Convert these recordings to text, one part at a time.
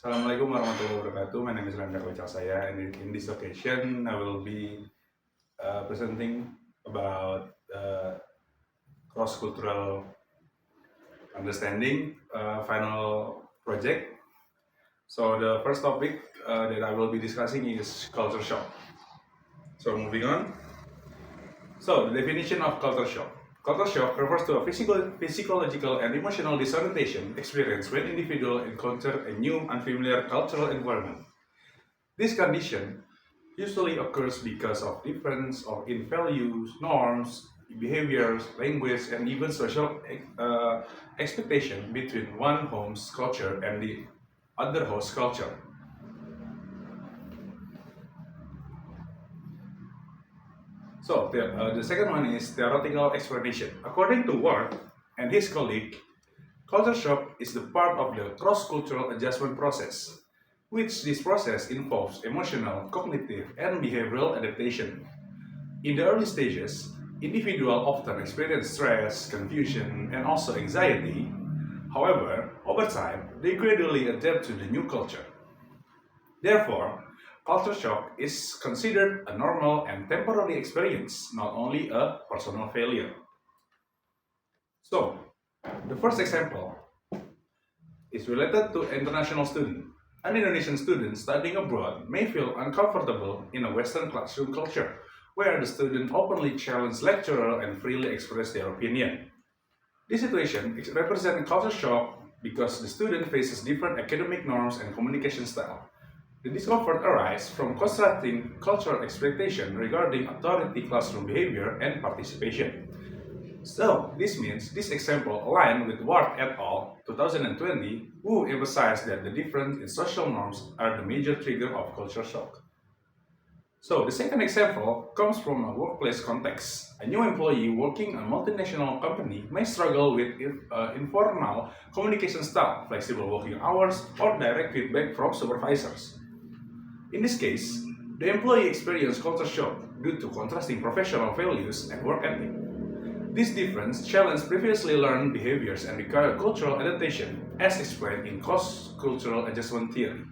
Assalamualaikum warahmatullahi wabarakatuh. My name is Racha saya, and in this occasion, I will be presenting about cross-cultural understanding final project. So the first topic that I will be discussing is culture shock. So moving on. So the definition of culture shock. Culture shock refers to a physiological, and emotional disorientation experienced when individuals encounter a new, unfamiliar cultural environment. This condition usually occurs because of difference in values, norms, behaviors, language, and even social expectation between one home's culture and the other host culture. So the second one is theoretical explanation. According to Ward and his colleague, culture shock is the part of the cross-cultural adjustment process, which this process involves emotional, cognitive, and behavioral adaptation. In the early stages, individuals often experience stress, confusion, and also anxiety. However, over time, they gradually adapt to the new culture. Therefore, culture shock is considered a normal and temporary experience, not only a personal failure. So, the first example is related to international student. An Indonesian student studying abroad may feel uncomfortable in a Western classroom culture, where the student openly challenge lecturer and freely express their opinion. This situation represents culture shock because the student faces different academic norms and communication style. The discomfort arises from contrasting cultural expectation regarding authority, classroom behavior, and participation. So, this means this example aligned with Ward et al. 2020, who emphasized that the difference in social norms are the major trigger of culture shock. So, the second example comes from a workplace context. A new employee working in a multinational company may struggle with informal communication style, flexible working hours, or direct feedback from supervisors. In this case, the employee experienced culture shock due to contrasting professional values and work ethic. This difference challenged previously learned behaviors and required cultural adaptation, as explained in cross-cultural adjustment theory.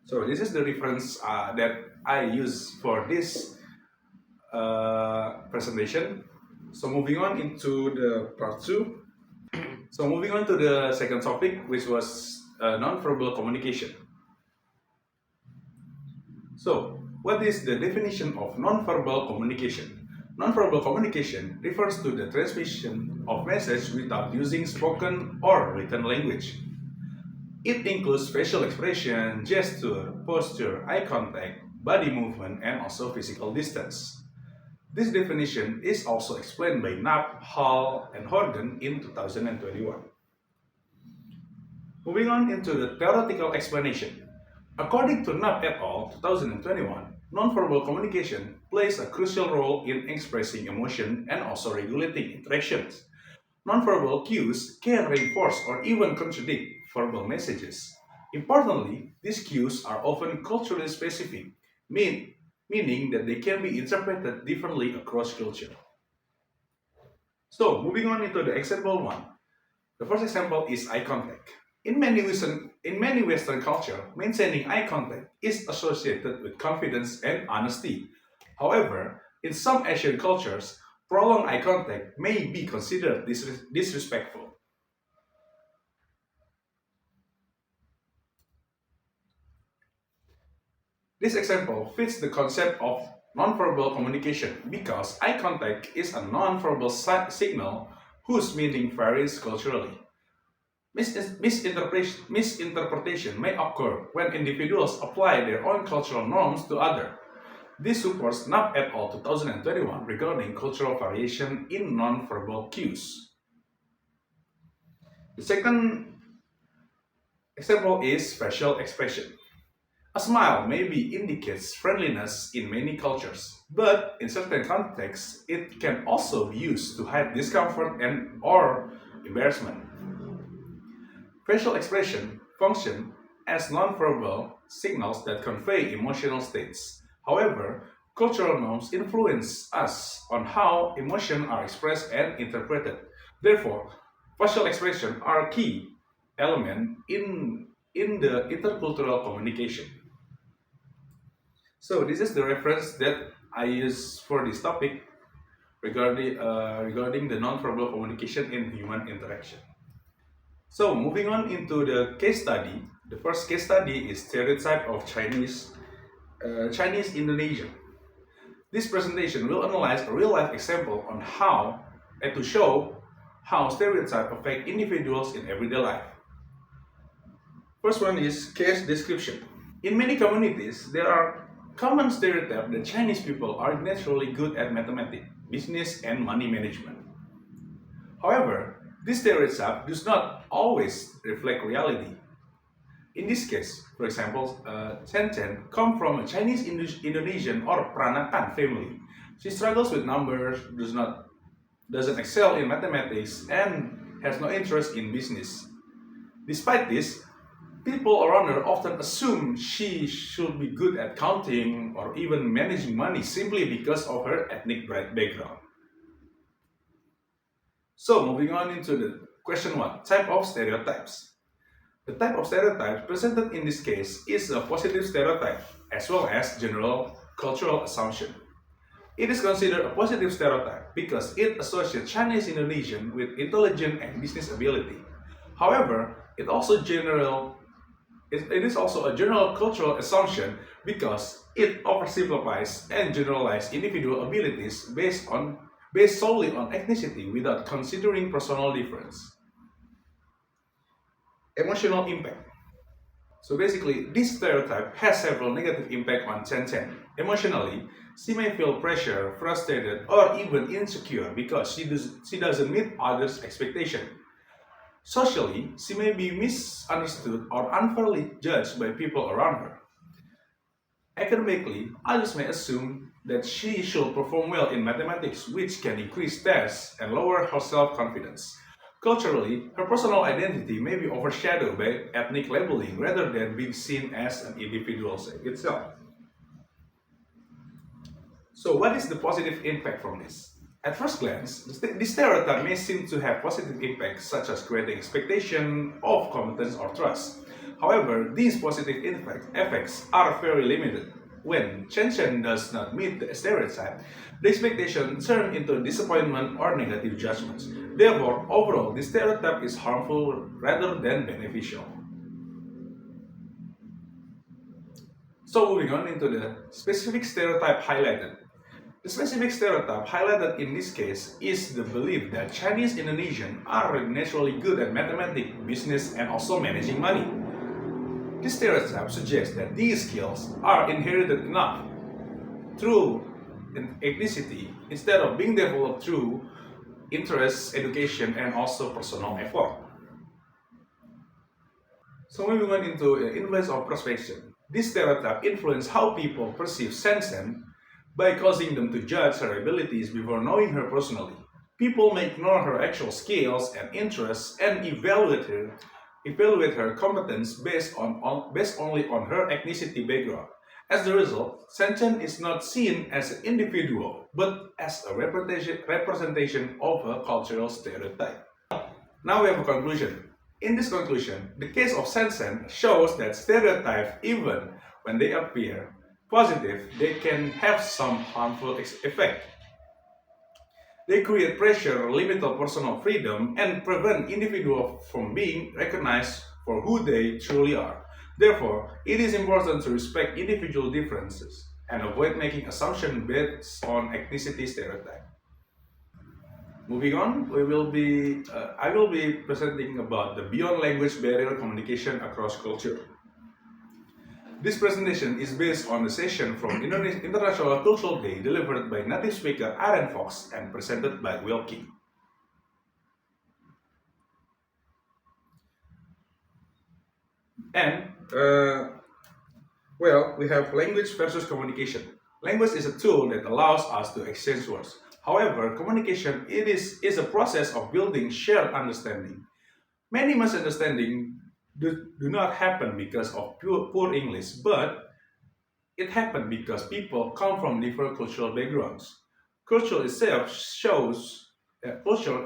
So this is the reference that I use for this presentation. So moving on into the part 2. So moving on to the second topic, which was non-verbal communication. So, what is the definition of nonverbal communication? Nonverbal communication refers to the transmission of message without using spoken or written language. It includes facial expression, gesture, posture, eye contact, body movement, and also physical distance. This definition is also explained by Knapp, Hall, and Horgan in 2021. Moving on into the theoretical explanation. According to Knapp et al. 2021, nonverbal communication plays a crucial role in expressing emotion and also regulating interactions. Nonverbal cues can reinforce or even contradict verbal messages. Importantly, these cues are often culturally specific, meaning that they can be interpreted differently across culture. So, moving on into the example 1. The first example is eye contact. In many Western culture, maintaining eye contact is associated with confidence and honesty. However, in some Asian cultures, prolonged eye contact may be considered disrespectful. This example fits the concept of nonverbal communication because eye contact is a nonverbal signal whose meaning varies culturally. Misinterpretation may occur when individuals apply their own cultural norms to others. This supports Knapp et al. 2021 regarding cultural variation in nonverbal cues. The second example is facial expression. A smile maybe indicates friendliness in many cultures, but in certain contexts, it can also be used to hide discomfort and or embarrassment. Facial expression function as nonverbal signals that convey emotional states. However, cultural norms influence us on how emotions are expressed and interpreted. Therefore, facial expression are key element in the intercultural communication. So this is the reference that I use for this topic regarding the non-verbal communication in human interaction. So moving on into the case study, the first case study is stereotype of Chinese Indonesian. This presentation will analyze a real-life example on how and to show how stereotypes affect individuals in everyday life. First one is case description. In many communities, there are common stereotypes that Chinese people are naturally good at mathematics, business, and money management. However, this stereotype does not always reflect reality. In this case, for example, Chen Chen comes from a Chinese Indonesian or Peranakan family. She struggles with numbers, doesn't excel in mathematics, and has no interest in business. Despite this, people around her often assume she should be good at counting or even managing money simply because of her ethnic background. So, moving on into the question 1, type of stereotypes. The type of stereotype presented in this case is a positive stereotype as well as general cultural assumption. It is considered a positive stereotype because it associates Chinese Indonesian with intelligence and business ability. However, it is also a general cultural assumption because it oversimplifies and generalizes individual abilities based solely on ethnicity without considering personal difference. Emotional impact. So basically, this stereotype has several negative impacts on Chen Chen. Emotionally, she may feel pressure, frustrated, or even insecure because she doesn't meet others' expectations. Socially, she may be misunderstood or unfairly judged by people around her. Academically, others may assume that she should perform well in mathematics, which can increase tests and lower her self-confidence. Culturally, her personal identity may be overshadowed by ethnic labeling rather than being seen as an individual itself. So, what is the positive impact from this? At first glance, this stereotype may seem to have positive impacts such as creating expectation of competence or trust. However, these positive effects are very limited. When Chen Chen does not meet the stereotype, the expectation turns into disappointment or negative judgments. Therefore, overall, this stereotype is harmful rather than beneficial. So moving on into the specific stereotype highlighted. The specific stereotype highlighted in this case is the belief that Chinese Indonesians are naturally good at mathematics, business, and also managing money. This stereotype suggests that these skills are inherited enough through ethnicity instead of being developed through interest, education, and also personal effort. So moving on into the influence of persuasion. This stereotype influences how people perceive Sensen by causing them to judge her abilities before knowing her personally. People may ignore her actual skills and interests and evaluate her competence based only on her ethnicity background. As a result, Senchen is not seen as an individual, but as a representation of a cultural stereotype. Now we have a conclusion. In this conclusion, the case of Sensen shows that stereotypes, even when they appear positive, they can have some harmful effect. They create pressure, limit personal freedom, and prevent individuals from being recognized for who they truly are. Therefore, it is important to respect individual differences and avoid making assumptions based on ethnicity stereotype. Moving on, I will be presenting about the beyond language barrier communication across culture. This presentation is based on the session from International Cultural Day delivered by native speaker Aaron Fox and presented by Will King. And, we have language versus communication. Language is a tool that allows us to exchange words. However, communication is a process of building shared understanding. Many misunderstandings do not happen because of poor English, but it happens because people come from different cultural backgrounds. Culture itself shows culture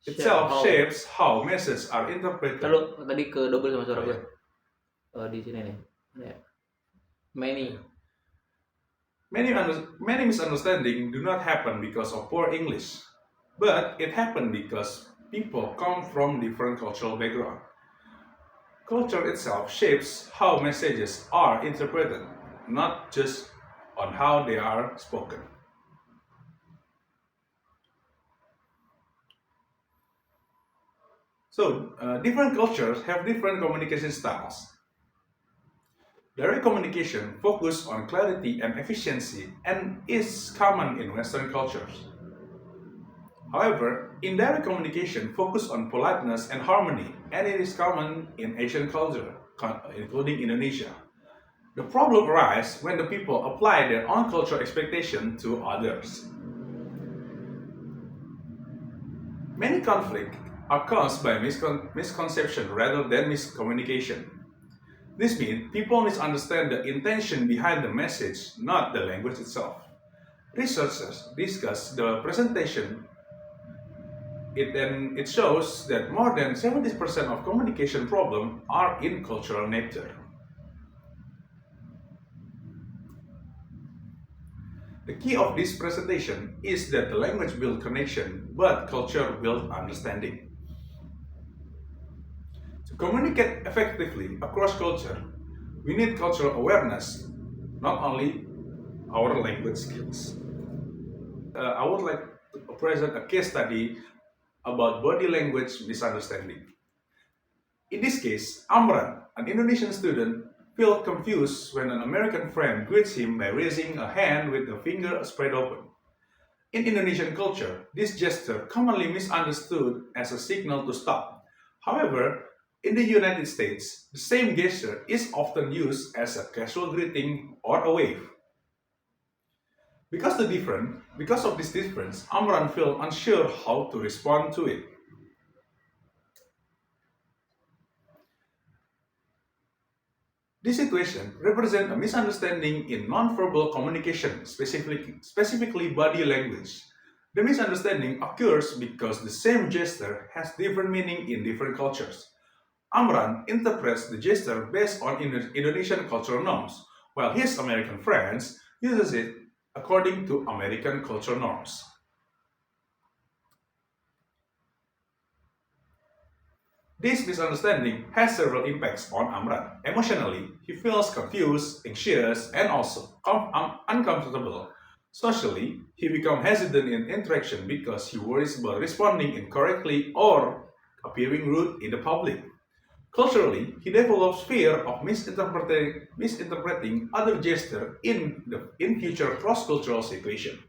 itself how. shapes how messages are interpreted. Lalu tadi ke double sama suara Oh, gue. yeah. Di sini nih. Ada. Many. Many misunderstandings do not happen because of poor English, but it happens because people come from different cultural background. Culture itself shapes how messages are interpreted, not just on how they are spoken. So, different cultures have different communication styles. Direct communication focuses on clarity and efficiency and is common in Western cultures. However, indirect communication focuses on politeness and harmony, and it is common in Asian culture, including Indonesia. The problem arises when the people apply their own cultural expectation to others. Many conflicts are caused by misconception rather than miscommunication. This means people misunderstand the intention behind the message, not the language itself. Researchers discuss the presentation. It shows that more than 70% of communication problems are in cultural nature. The key of this presentation is that the language builds connection, but culture builds understanding. To communicate effectively across culture, we need cultural awareness, not only our language skills. I would like to present a case study about body language misunderstanding. In this case, Amran, an Indonesian student, felt confused when an American friend greets him by raising a hand with the finger spread open. In Indonesian culture, this gesture commonly misunderstood as a signal to stop. However, in the United States, the same gesture is often used as a casual greeting or a wave. Because of this difference, Amran felt unsure how to respond to it. This situation represents a misunderstanding in nonverbal communication, specifically body language. The misunderstanding occurs because the same gesture has different meaning in different cultures. Amran interprets the gesture based on Indonesian cultural norms, while his American friends uses it according to American cultural norms. This misunderstanding has several impacts on Amran. Emotionally, he feels confused, anxious, and also uncomfortable. Socially, he becomes hesitant in interaction because he worries about responding incorrectly or appearing rude in the public. Culturally, he develops fear of misinterpreting other gestures in future cross-cultural situations.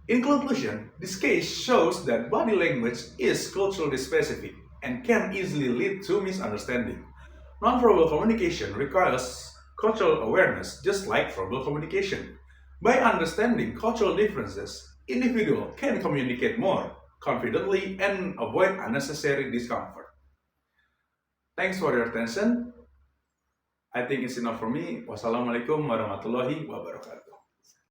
In conclusion, this case shows that body language is culturally specific and can easily lead to misunderstanding. Nonverbal communication requires cultural awareness just like verbal communication. By understanding cultural differences, individuals can communicate more confidently and avoid unnecessary discomfort. Thanks for your attention. I think it's enough for me. Wassalamualaikum warahmatullahi wabarakatuh.